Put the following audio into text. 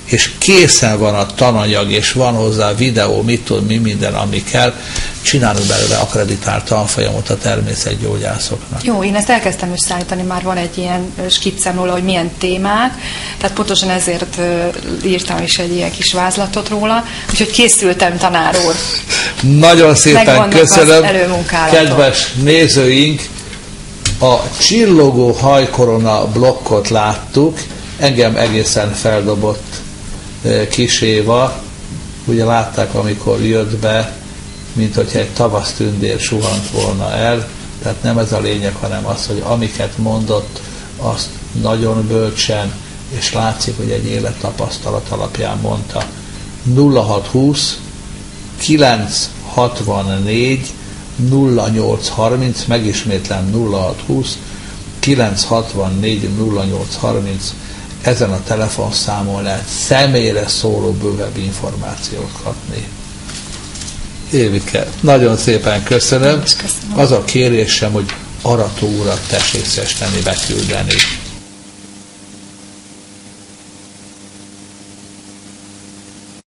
és készen van a tananyag, és van hozzá videó, mi minden, ami kell, csinálunk belőle akkreditált tanfolyamot a természetgyógyászoknak. Jó, én ezt elkezdtem összeállítani, már van egy ilyen skiccem róla, hogy milyen témák, tehát pontosan ezért írtam is egy ilyen kis vázlatot róla, úgyhogy készültem, tanár úr. Nagyon szépen köszönöm, kedves nézőink! A csillogó hajkorona blokkot láttuk, engem egészen feldobott Kis Éva, ugye látták, amikor jött be, mint hogyha egy tavasztündér suhant volna el, tehát nem ez a lényeg, hanem az, hogy amiket mondott, azt nagyon bölcsen, és látszik, hogy egy élettapasztalat alapján mondta. 0620 964 0830, megismétlem 0620 964 0830, ezen a telefonszámon lehet személyre szóló bővebb információt kapni. Évike, nagyon szépen köszönöm. Az a kérésem, hogy Arató urat tessék szesteni beküldeni.